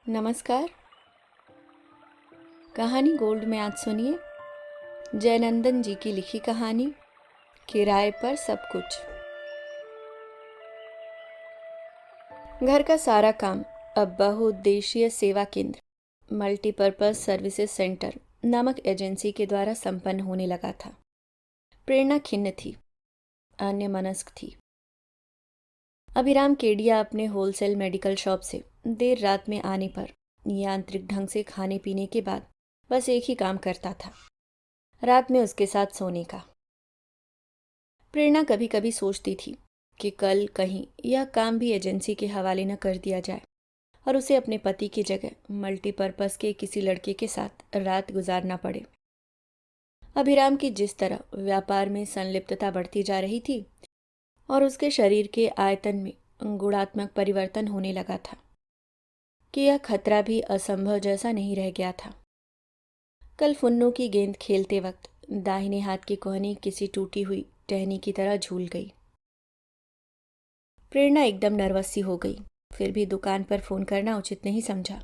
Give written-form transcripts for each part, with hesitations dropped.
नमस्कार। कहानी गोल्ड में आज सुनिए जयनंदन जी की लिखी कहानी किराए पर सब कुछ। घर का सारा काम अब बहुउद्देशीय सेवा केंद्र मल्टीपर्पज सर्विसेज सेंटर नामक एजेंसी के द्वारा संपन्न होने लगा था। प्रेरणा खिन्न थी, अन्यमनस्क थी। अभिराम केडिया अपने होलसेल मेडिकल शॉप से देर रात में आने पर यांत्रिक ढंग से खाने पीने के बाद बस एक ही काम करता था, रात में उसके साथ सोने का। प्रेरणा कभी कभी सोचती थी कि कल कहीं यह काम भी एजेंसी के हवाले न कर दिया जाए और उसे अपने पति की जगह मल्टीपर्पज के किसी लड़के के साथ रात गुजारना पड़े। अभिराम की जिस तरह व्यापार में संलिप्तता बढ़ती जा रही थी और उसके शरीर के आयतन में गुणात्मक परिवर्तन होने लगा था कि यह खतरा भी असंभव जैसा नहीं रह गया था। कल फुन्नू की गेंद खेलते वक्त दाहिने हाथ की कोहनी किसी टूटी हुई टहनी की तरह झूल गई। प्रेरणा एकदम नर्वस सी हो गई, फिर भी दुकान पर फोन करना उचित नहीं समझा।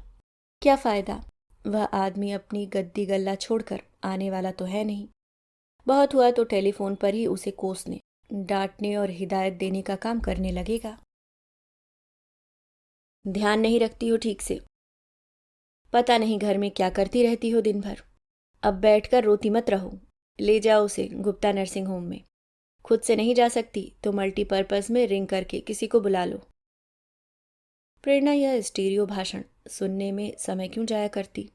क्या फायदा, वह आदमी अपनी गद्दी गल्ला छोड़कर आने वाला तो है नहीं। बहुत हुआ तो टेलीफोन पर ही उसे कोसने, डांटने और हिदायत देने का काम करने लगेगा। ध्यान नहीं रखती हो ठीक से, पता नहीं घर में क्या करती रहती हो दिन भर। अब बैठकर रोती मत रहो, ले जाओ उसे गुप्ता नर्सिंग होम में। खुद से नहीं जा सकती तो मल्टीपर्पज में रिंग करके किसी को बुला लो। प्रेरणा यह स्टीरियो भाषण सुनने में समय क्यों जाया करती।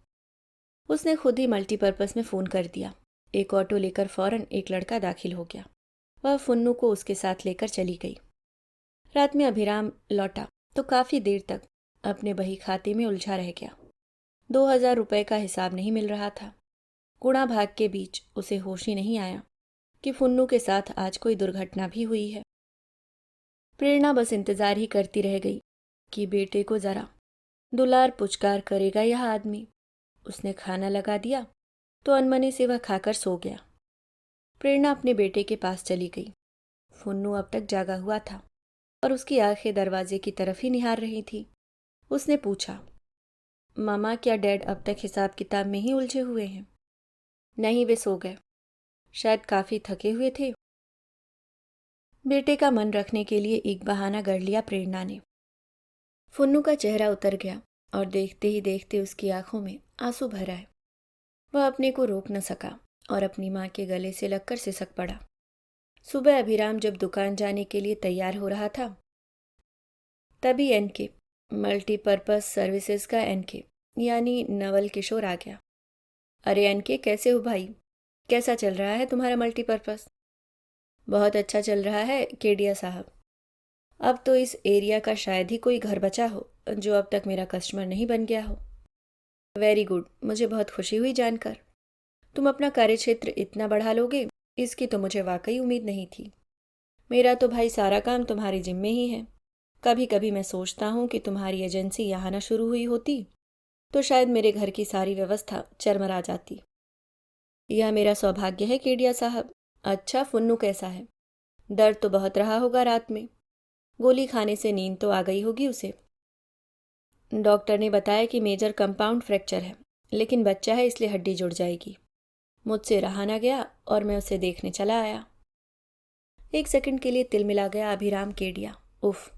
उसने खुद ही मल्टीपर्पज में फोन कर दिया। एक ऑटो लेकर फौरन एक लड़का दाखिल हो गया। वह फुन्नू को उसके साथ लेकर चली गई। रात में अभिराम लौटा तो काफी देर तक अपने बही खाते में उलझा रह गया। 2000 रुपये का हिसाब नहीं मिल रहा था। गुणा भाग के बीच उसे होश ही नहीं आया कि फुन्नू के साथ आज कोई दुर्घटना भी हुई है। प्रेरणा बस इंतजार ही करती रह गई कि बेटे को जरा दुलार पुचकार करेगा यह आदमी। उसने खाना लगा दिया तो अनमने से वह खाकर सो गया। प्रेरणा अपने बेटे के पास चली गई। फुन्नू अब तक जागा हुआ था और उसकी आंखें दरवाजे की तरफ ही निहार रही थी। उसने पूछा, मामा क्या डैड अब तक हिसाब किताब में ही उलझे हुए हैं? नहीं, वे सो गए, शायद काफी थके हुए थे। बेटे का मन रखने के लिए एक बहाना गढ़ लिया प्रेरणा ने। फुन्नू का चेहरा उतर गया और देखते ही देखते उसकी आंखों में आंसू भर आए। वह अपने को रोक न सका और अपनी माँ के गले से लगकर सिसक पड़ा। सुबह अभिराम जब दुकान जाने के लिए तैयार हो रहा था तभी एनके मल्टीपर्पज सर्विसेज का एनके यानी नवल किशोर आ गया। अरे एनके, कैसे हो भाई? कैसा चल रहा है तुम्हारा मल्टीपर्पज? बहुत अच्छा चल रहा है केडिया साहब। अब तो इस एरिया का शायद ही कोई घर बचा हो जो अब तक मेरा कस्टमर नहीं बन गया हो। वेरी गुड, मुझे बहुत खुशी हुई जानकर। तुम अपना कार्यक्षेत्र इतना बढ़ा लोगे, इसकी तो मुझे वाकई उम्मीद नहीं थी। मेरा तो भाई सारा काम तुम्हारे जिम्मे ही है। कभी कभी मैं सोचता हूँ कि तुम्हारी एजेंसी यहाँ न शुरू हुई होती तो शायद मेरे घर की सारी व्यवस्था चरमरा जाती। यह मेरा सौभाग्य है केडिया साहब। अच्छा, फुन्नू कैसा है? दर्द तो बहुत रहा होगा रात में। गोली खाने से नींद तो आ गई होगी उसे। डॉक्टर ने बताया कि मेजर कंपाउंड फ्रैक्चर है, लेकिन बच्चा है इसलिए हड्डी जुड़ जाएगी। मुझसे रहा ना गया और मैं उसे देखने चला आया। एक सेकंड के लिए तिलमिला गया अभिराम केडिया। उफ,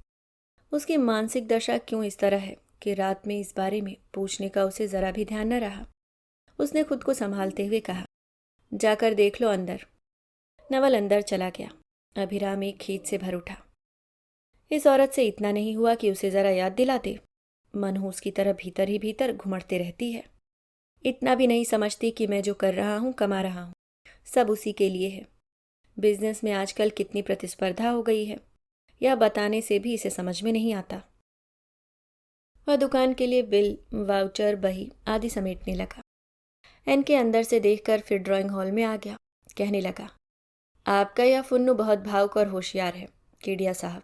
उसकी मानसिक दशा क्यों इस तरह है कि रात में इस बारे में पूछने का उसे जरा भी ध्यान न रहा। उसने खुद को संभालते हुए कहा, जाकर देख लो अंदर। नवल अंदर चला गया। अभिराम एक खींच से भर उठा। इस औरत से इतना नहीं हुआ कि उसे जरा याद दिलाते। मनहूस की तरह भीतर ही भीतर घुमड़ते रहती है। इतना भी नहीं समझती कि मैं जो कर रहा हूँ, कमा रहा हूँ, सब उसी के लिए है। बिजनेस में आजकल कितनी प्रतिस्पर्धा हो गई है, यह बताने से भी इसे समझ में नहीं आता। वह दुकान के लिए बिल, वाउचर, बही आदि समेटने लगा। एनके अंदर से देखकर फिर ड्राइंग हॉल में आ गया। कहने लगा, आपका यह फुन्नू बहुत भावुक और होशियार है केडिया साहब।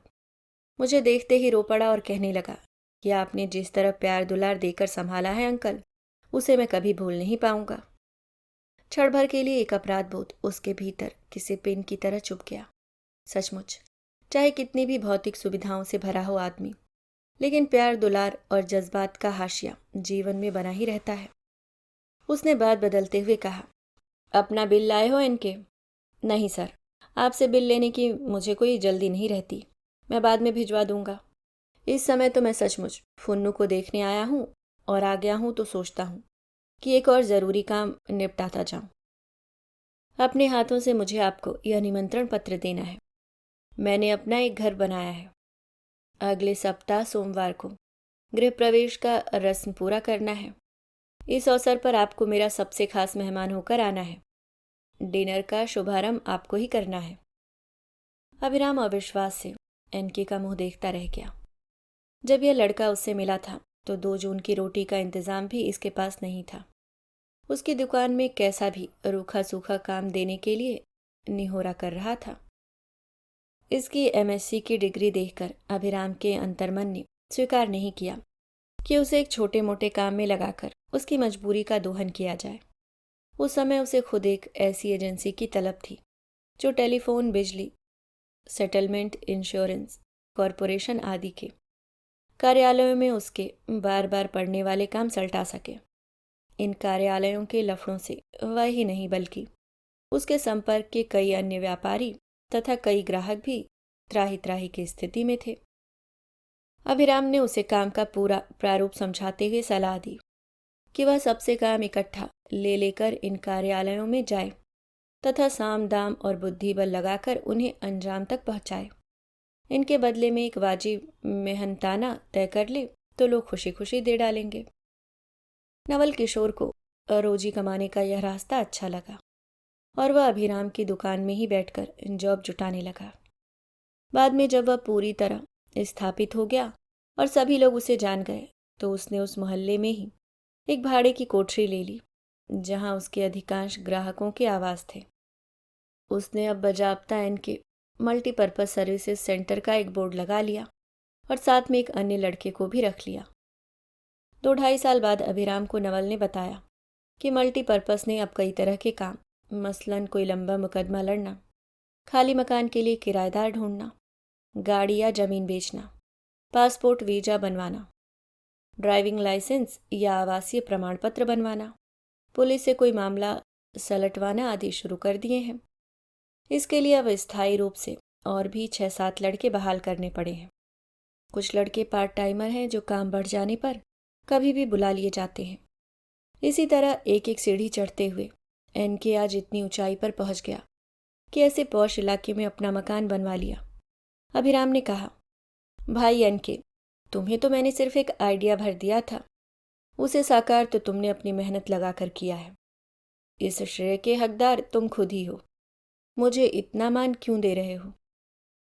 मुझे देखते ही रो पड़ा और कहने लगा कि आपने जिस तरह प्यार दुलार देकर संभाला है अंकल, उसे मैं कभी भूल नहीं पाऊंगा। क्षण भर के लिए एक अपराध बोध उसके भीतर किसी पिन की तरह चुभ गया। सचमुच, चाहे कितनी भी भौतिक सुविधाओं से भरा हो आदमी, लेकिन प्यार, दुलार और जज्बात का हाशिया जीवन में बना ही रहता है। उसने बात बदलते हुए कहा, अपना बिल लाए हो इनके? नहीं सर, आपसे बिल लेने की मुझे कोई जल्दी नहीं रहती, मैं बाद में भिजवा दूंगा। इस समय तो मैं सचमुच फुन्नू को देखने आया हूँ, और आ गया हूँ तो सोचता हूँ कि एक और ज़रूरी काम निपटाता जाऊँ। अपने हाथों से मुझे आपको यह निमंत्रण पत्र देना है। मैंने अपना एक घर बनाया है। अगले सप्ताह सोमवार को गृह प्रवेश का रस्म पूरा करना है। इस अवसर पर आपको मेरा सबसे खास मेहमान होकर आना है। डिनर का शुभारंभ आपको ही करना है। अभिराम अविश्वास से एनके का मुंह देखता रह गया। जब यह लड़का उससे मिला था तो 2 जून की रोटी का इंतजाम भी इसके पास नहीं था। उसकी दुकान में कैसा भी रूखा सूखा काम देने के लिए निहोरा कर रहा था। इसकी एमएससी की डिग्री देखकर अभिराम के अंतर्मन ने स्वीकार नहीं किया कि उसे एक छोटे मोटे काम में लगाकर उसकी मजबूरी का दोहन किया जाए। उस समय उसे खुद एक ऐसी एजेंसी की तलब थी जो टेलीफोन, बिजली, सेटलमेंट, इंश्योरेंस, कॉरपोरेशन आदि के कार्यालयों में उसके बार बार पड़ने वाले काम सल्टा सके। इन कार्यालयों के लफड़ों से वह ही नहीं बल्कि उसके संपर्क के कई अन्य व्यापारी तथा कई ग्राहक भी त्राही त्राही की स्थिति में थे। अभिराम ने उसे काम का पूरा प्रारूप समझाते हुए सलाह दी कि वह सबसे काम इकट्ठा ले लेकर इन कार्यालयों में जाए तथा साम दाम और बुद्धि बल लगाकर उन्हें अंजाम तक पहुंचाए। इनके बदले में एक वाजिब मेहनताना तय कर ले तो लोग खुशी खुशी दे डालेंगे। नवल किशोर को रोजी कमाने का यह रास्ता अच्छा लगा और वह अभिराम की दुकान में ही बैठकर जॉब जुटाने लगा। बाद में जब वह पूरी तरह स्थापित हो गया और सभी लोग उसे जान गए तो उसने उस मोहल्ले में ही एक भाड़े की कोठरी ले ली जहां उसके अधिकांश ग्राहकों के आवास थे। उसने अब बजाबता इनके मल्टीपर्पज सर्विसेज सेंटर का एक बोर्ड लगा लिया और साथ में एक अन्य लड़के को भी रख लिया। 2-2.5 साल बाद अभिराम को नवल ने बताया कि मल्टीपर्पज ने अब कई तरह के काम, मसलन कोई लंबा मुकदमा लड़ना, खाली मकान के लिए किराएदार ढूंढना, गाड़ी या जमीन बेचना, पासपोर्ट वीजा बनवाना, ड्राइविंग लाइसेंस या आवासीय प्रमाण पत्र बनवाना, पुलिस से कोई मामला सलटवाना आदि शुरू कर दिए हैं। इसके लिए अब स्थायी रूप से और भी 6-7 लड़के बहाल करने पड़े हैं। कुछ लड़के पार्ट टाइमर हैं जो काम बढ़ जाने पर कभी भी बुला लिए जाते हैं। इसी तरह एक एक सीढ़ी चढ़ते हुए एनके आज इतनी ऊंचाई पर पहुंच गया कि ऐसे पौश इलाके में अपना मकान बनवा लिया। अभिराम ने कहा, भाई एनके, तुम्हें तो मैंने सिर्फ एक आइडिया भर दिया था, उसे साकार तो तुमने अपनी मेहनत लगाकर किया है। इस श्रेय के हकदार तुम खुद ही हो। मुझे इतना मान क्यों दे रहे हो?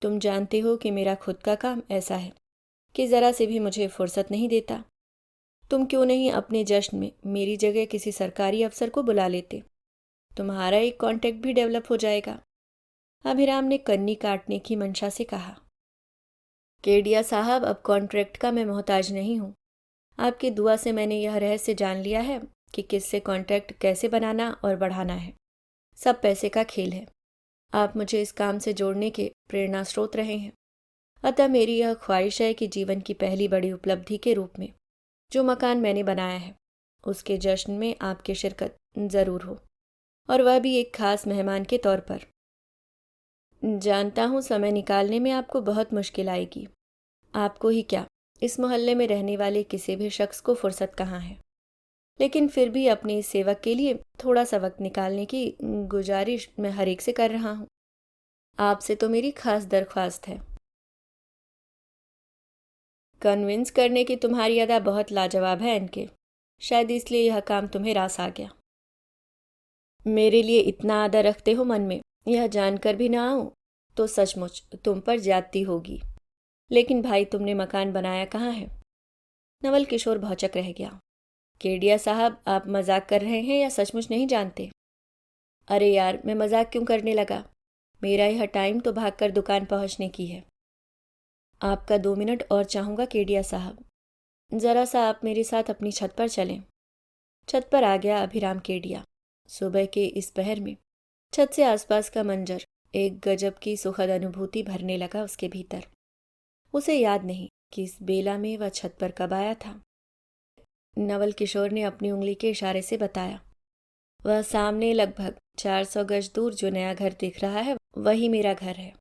तुम जानते हो कि मेरा खुद का काम ऐसा है कि जरा से भी मुझे फुर्सत नहीं देता। तुम क्यों नहीं अपने जश्न में मेरी जगह किसी सरकारी अफसर को बुला लेते? तुम्हारा एक कांटेक्ट भी डेवलप हो जाएगा। अभिराम ने कन्नी काटने की मंशा से कहा, केडिया साहब, अब कॉन्ट्रैक्ट का मैं मोहताज नहीं हूँ। आपकी दुआ से मैंने यह रहस्य जान लिया है कि किससे कॉन्ट्रैक्ट कैसे बनाना और बढ़ाना है। सब पैसे का खेल है। आप मुझे इस काम से जोड़ने के प्रेरणा स्रोत रहे हैं। अतः मेरी यह ख्वाहिश है कि जीवन की पहली बड़ी उपलब्धि के रूप में जो मकान मैंने बनाया है उसके जश्न में आपकी शिरकत जरूर हो, और वह भी एक खास मेहमान के तौर पर। जानता हूँ समय निकालने में आपको बहुत मुश्किल आएगी। आपको ही क्या, इस मोहल्ले में रहने वाले किसी भी शख्स को फुर्सत कहाँ है, लेकिन फिर भी अपने इस सेवक के लिए थोड़ा सा वक्त निकालने की गुजारिश मैं हर एक से कर रहा हूँ। आपसे तो मेरी खास दरख्वास्त है। कन्विंस करने की तुम्हारी अदा बहुत लाजवाब है एनके, शायद इसलिए यह काम तुम्हें रास आ गया। मेरे लिए इतना आदर रखते हो मन में, यह जानकर भी ना आऊं तो सचमुच तुम पर ज्यादती होगी। लेकिन भाई, तुमने मकान बनाया कहाँ है? नवल किशोर भौचक रह गया। केडिया साहब, आप मजाक कर रहे हैं या सचमुच नहीं जानते? अरे यार, मैं मजाक क्यों करने लगा? मेरा यह टाइम तो भागकर दुकान पहुंचने की है। आपका 2 मिनट और चाहूंगा केडिया साहब। जरा सा आप मेरे साथ अपनी छत पर चलें। छत पर आ गया अभिराम केडिया। सुबह के इस पहर में छत से आसपास का मंजर एक गजब की सुखद अनुभूति भरने लगा उसके भीतर। उसे याद नहीं कि इस बेला में वह छत पर कब आया था। नवल किशोर ने अपनी उंगली के इशारे से बताया, वह सामने लगभग 400 गज दूर जो नया घर दिख रहा है वही मेरा घर है।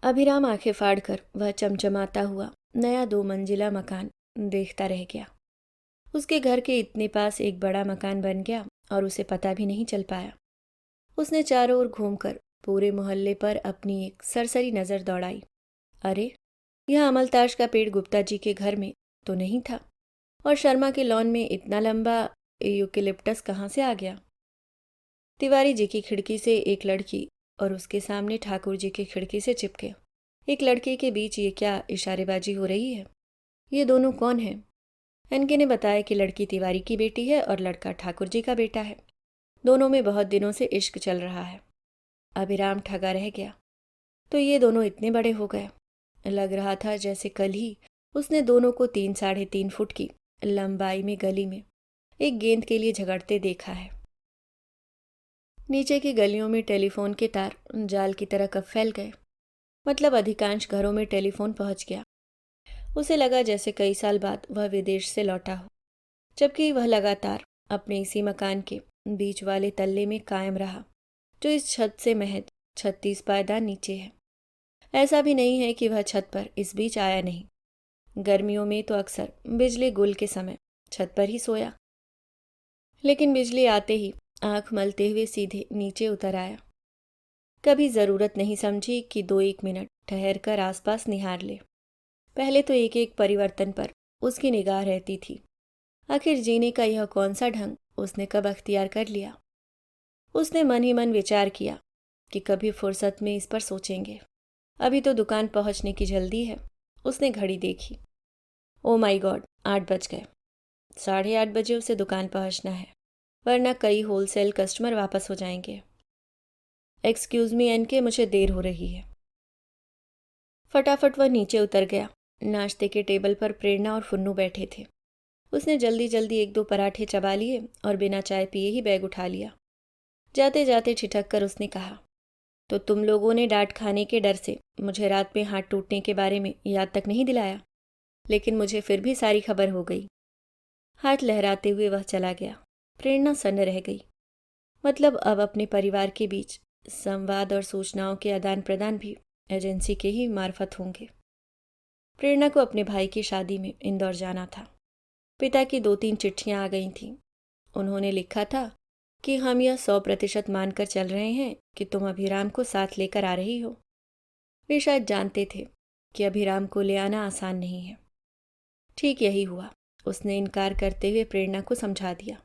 अभिराम आंखें फाड़कर वह चमचमाता हुआ नया 2 मंजिला मकान देखता रह गया। उसके घर के इतने पास एक बड़ा मकान बन गया और उसे पता भी नहीं चल पाया। उसने चारों ओर घूमकर पूरे मोहल्ले पर अपनी एक सरसरी नजर दौड़ाई। अरे, यह अमलताश का पेड़ गुप्ता जी के घर में तो नहीं था, और शर्मा के लॉन में इतना लंबा यूकेलिप्टस कहाँ से आ गया। तिवारी जी की खिड़की से एक लड़की और उसके सामने ठाकुर जी की खिड़की से चिपके एक लड़के के बीच ये क्या इशारेबाजी हो रही है। ये दोनों कौन हैं? एनके ने बताया कि लड़की तिवारी की बेटी है और लड़का ठाकुर जी का बेटा है। दोनों में बहुत दिनों से इश्क चल रहा है। अभिराम ठगा रह गया। तो ये दोनों इतने बड़े हो गए। लग रहा था जैसे कल ही उसने दोनों को 3-3.5 फुट की लंबाई में गली में एक गेंद के लिए झगड़ते देखा है। नीचे की गलियों में टेलीफोन के तार जाल की तरह कब फैल गए। मतलब अधिकांश घरों में टेलीफोन पहुंच गया। उसे लगा जैसे कई साल बाद वह विदेश से लौटा हो, जबकि वह लगातार अपने इसी मकान के बीच वाले तल्ले में कायम रहा, जो इस छत से महज 36 पायदान नीचे है। ऐसा भी नहीं है कि वह छत पर इस बीच आया नहीं। गर्मियों में तो अक्सर बिजली गुल के समय छत पर ही सोया, लेकिन बिजली आते ही आंख मलते हुए सीधे नीचे उतर आया। कभी जरूरत नहीं समझी कि 2-1 मिनट ठहर कर आसपास निहार ले। पहले तो एक एक परिवर्तन पर उसकी निगाह रहती थी। आखिर जीने का यह कौन सा ढंग उसने कब अख्तियार कर लिया। उसने मन ही मन विचार किया कि कभी फुर्सत में इस पर सोचेंगे। अभी तो दुकान पहुंचने की जल्दी है। उसने घड़ी देखी। ओ माय गॉड, 8 बज गए। 8:30 बजे उसे दुकान पहुंचना है, वरना कई होलसेल कस्टमर वापस हो जाएंगे। एक्सक्यूज मी एनके, मुझे देर हो रही है। फटाफट वह नीचे उतर गया। नाश्ते के टेबल पर प्रेरणा और फुन्नू बैठे थे। उसने जल्दी जल्दी 1-2 पराठे चबा लिए और बिना चाय पिए ही बैग उठा लिया। जाते जाते ठिठक कर उसने कहा, तो तुम लोगों ने डांट खाने के डर से मुझे रात में हाथ टूटने के बारे में याद तक नहीं दिलाया, लेकिन मुझे फिर भी सारी खबर हो गई। हाथ लहराते हुए वह चला गया। प्रेरणा सन्न रह गई। मतलब अब अपने परिवार के बीच संवाद और सूचनाओं के आदान प्रदान भी एजेंसी के ही मार्फत होंगे। प्रेरणा को अपने भाई की शादी में इंदौर जाना था। पिता की 2-3 चिट्ठियां आ गई थीं। उन्होंने लिखा था कि हम यह 100% मानकर चल रहे हैं कि तुम अभिराम को साथ लेकर आ रही हो। वे शायद जानते थे कि अभिराम को ले आना आसान नहीं है। ठीक यही हुआ। उसने इनकार करते हुए प्रेरणा को समझा दिया,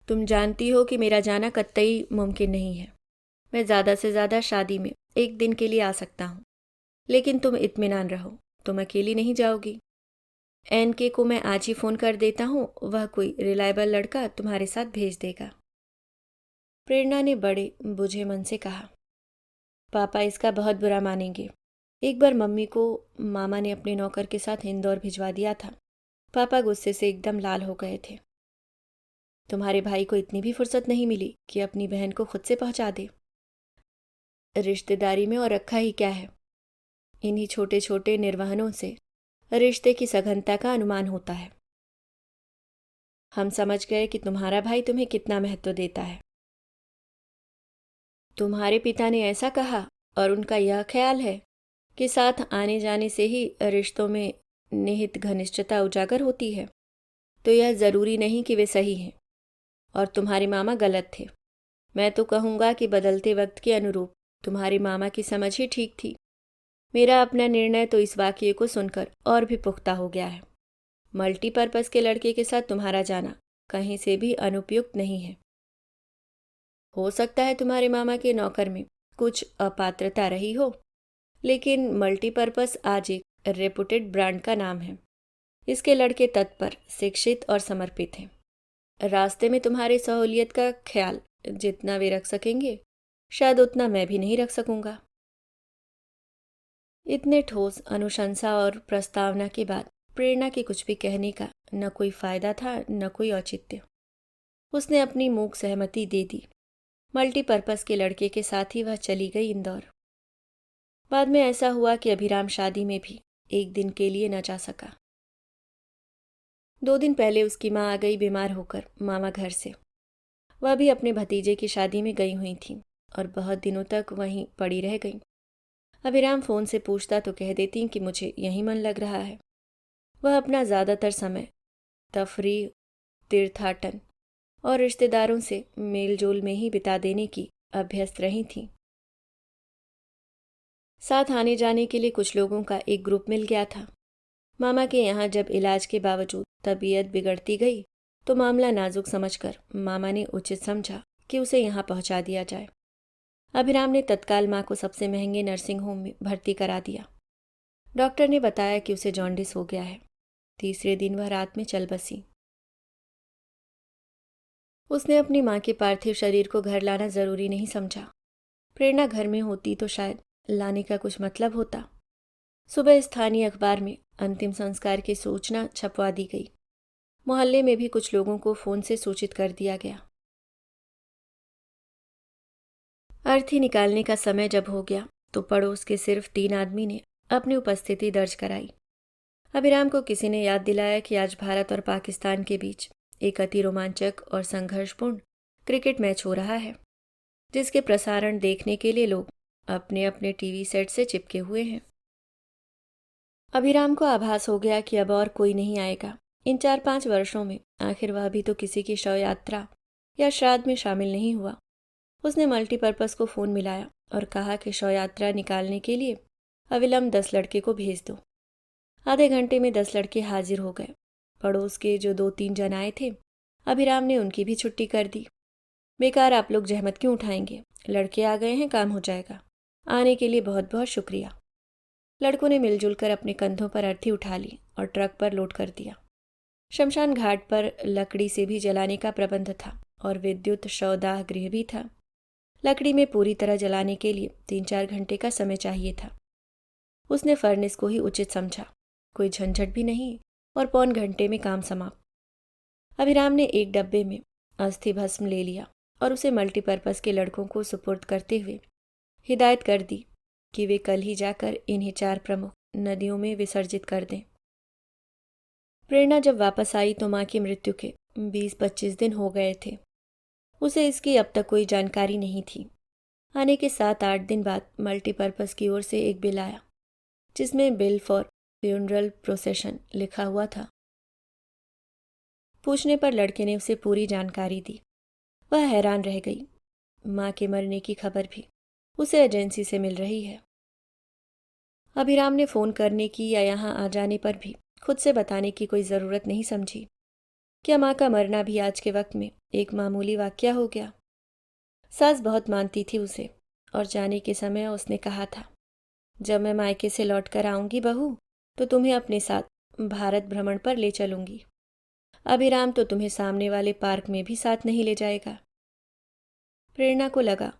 तुम जानती हो कि मेरा जाना कतई मुमकिन नहीं है। मैं ज़्यादा से ज़्यादा शादी में 1 दिन के लिए आ सकता हूँ, लेकिन तुम इत्मीनान रहो, तुम अकेली नहीं जाओगी। एनके को मैं आज ही फ़ोन कर देता हूँ, वह कोई रिलायबल लड़का तुम्हारे साथ भेज देगा। प्रेरणा ने बड़े बुझे मन से कहा, पापा इसका बहुत बुरा मानेंगे। एक बार मम्मी को मामा ने अपने नौकर के साथ इंदौर भिजवा दिया था। पापा गुस्से से एकदम लाल हो गए थे। तुम्हारे भाई को इतनी भी फुर्सत नहीं मिली कि अपनी बहन को खुद से पहुंचा दे। रिश्तेदारी में और रखा ही क्या है। इन्हीं छोटे छोटे निर्वहनों से रिश्ते की सघनता का अनुमान होता है। हम समझ गए कि तुम्हारा भाई तुम्हें कितना महत्व देता है। तुम्हारे पिता ने ऐसा कहा और उनका यह ख्याल है कि साथ आने जाने से ही रिश्तों में निहित घनिष्ठता उजागर होती है, तो यह जरूरी नहीं कि वे सही हैं और तुम्हारे मामा गलत थे। मैं तो कहूँगा कि बदलते वक्त के अनुरूप तुम्हारे मामा की समझ ही ठीक थी। मेरा अपना निर्णय तो इस वाक्य को सुनकर और भी पुख्ता हो गया है। मल्टीपर्पज के लड़के के साथ तुम्हारा जाना कहीं से भी अनुपयुक्त नहीं है। हो सकता है तुम्हारे मामा के नौकर में कुछ अपात्रता रही हो, लेकिन मल्टीपर्पज आज एक रेपुटेड ब्रांड का नाम है। इसके लड़के तत्पर, शिक्षित और समर्पित हैं। रास्ते में तुम्हारे सहूलियत का ख्याल जितना वे रख सकेंगे, शायद उतना मैं भी नहीं रख सकूंगा। इतने ठोस अनुशंसा और प्रस्तावना के बाद प्रेरणा के कुछ भी कहने का न कोई फायदा था न कोई औचित्य। उसने अपनी मूक सहमति दे दी। मल्टीपर्पज के लड़के के साथ ही वह चली गई इंदौर। बाद में ऐसा हुआ कि अभिराम शादी में भी एक दिन के लिए न जा सका। 2 दिन पहले उसकी माँ आ गई बीमार होकर मामा घर से। वह भी अपने भतीजे की शादी में गई हुई थी और बहुत दिनों तक वहीं पड़ी रह गई। अभिराम फ़ोन से पूछता तो कह देती कि मुझे यहीं मन लग रहा है। वह अपना ज़्यादातर समय तफरीह, तीर्थाटन और रिश्तेदारों से मेलजोल में ही बिता देने की अभ्यस्त रही थी। साथ आने जाने के लिए कुछ लोगों का एक ग्रुप मिल गया था। मामा के यहाँ जब इलाज के बावजूद तबीयत बिगड़ती गई तो मामला नाजुक समझकर मामा ने उचित समझा कि उसे यहाँ पहुँचा दिया जाए। अभिराम ने तत्काल माँ को सबसे महंगे नर्सिंग होम में भर्ती करा दिया। डॉक्टर ने बताया कि उसे जॉन्डिस हो गया है। तीसरे दिन वह रात में चल बसी। उसने अपनी माँ के पार्थिव शरीर को घर लाना जरूरी नहीं समझा। प्रेरणा घर में होती तो शायद लाने का कुछ मतलब होता। सुबह स्थानीय अखबार में अंतिम संस्कार की सूचना छपवा दी गई। मोहल्ले में भी कुछ लोगों को फोन से सूचित कर दिया गया। अर्थी निकालने का समय जब हो गया तो पड़ोस के सिर्फ 3 आदमी ने अपनी उपस्थिति दर्ज कराई। अभिराम को किसी ने याद दिलाया कि आज भारत और पाकिस्तान के बीच एक अति रोमांचक और संघर्षपूर्ण क्रिकेट मैच हो रहा है, जिसके प्रसारण देखने के लिए लोग अपने अपने टीवी सेट से चिपके हुए हैं। अभिराम को आभास हो गया कि अब और कोई नहीं आएगा। इन 4-5 वर्षों में आखिर वह भी तो किसी की शव यात्रा या श्राद्ध में शामिल नहीं हुआ। उसने मल्टीपर्पज़ को फ़ोन मिलाया और कहा कि शव यात्रा निकालने के लिए अविलंब 10 लड़के को भेज दो। आधे घंटे में 10 लड़के हाजिर हो गए। पड़ोस के जो 2-3 जन आए थे, अभिराम ने उनकी भी छुट्टी कर दी। बेकार आप लोग जहमत क्यों उठाएंगे, लड़के आ गए हैं, काम हो जाएगा। आने के लिए बहुत बहुत शुक्रिया। लड़कों ने मिलजुल कर अपने कंधों पर अर्थी उठा ली और ट्रक पर लोड कर दिया। शमशान घाट पर लकड़ी से भी जलाने का प्रबंध था और विद्युत शवदाह गृह भी था। लकड़ी में पूरी तरह जलाने के लिए 3-4 घंटे का समय चाहिए था। उसने फर्नेस को ही उचित समझा। कोई झंझट भी नहीं और पौन घंटे में काम समाप्त। अभिराम ने एक डब्बे में अस्थि भस्म ले लिया और उसे मल्टीपर्पज़ के लड़कों को सुपुर्द करते हुए हिदायत कर दी कि वे कल ही जाकर इन्हें 4 प्रमुख नदियों में विसर्जित कर दें। प्रेरणा जब वापस आई तो माँ की मृत्यु के 20-25 दिन हो गए थे। उसे इसकी अब तक कोई जानकारी नहीं थी। आने के 7-8 दिन बाद मल्टीपर्पज़ की ओर से एक बिल आया, जिसमें बिल फॉर फ्यूनरल प्रोसेशन लिखा हुआ था। पूछने पर लड़के ने उसे पूरी जानकारी दी। वह हैरान रह गई। माँ के मरने की खबर भी उसे एजेंसी से मिल रही है। अभिराम ने फ़ोन करने की या यहाँ आ जाने पर भी खुद से बताने की कोई ज़रूरत नहीं समझी। क्या माँ का मरना भी आज के वक्त में एक मामूली वाक़या हो गया? सास बहुत मानती थी उसे और जाने के समय उसने कहा था, जब मैं मायके से लौट कर आऊँगी बहू तो तुम्हें अपने साथ भारत भ्रमण पर ले चलूँगी। अभिराम तो तुम्हें सामने वाले पार्क में भी साथ नहीं ले जाएगा। प्रेरणा को लगा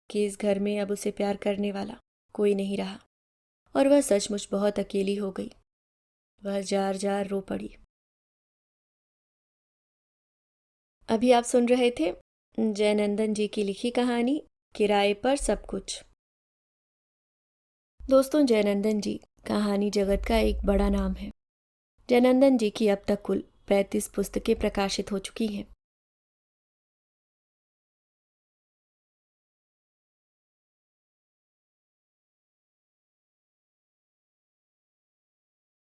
कि इस घर में अब उसे प्यार करने वाला कोई नहीं रहा और वह सचमुच बहुत अकेली हो गई। वह जार जार रो पड़ी। अभी आप सुन रहे थे जयनंदन जी की लिखी कहानी किराए पर सब कुछ। दोस्तों, जयनंदन जी कहानी जगत का एक बड़ा नाम है। जयनंदन जी की अब तक कुल 35 पुस्तकें प्रकाशित हो चुकी हैं।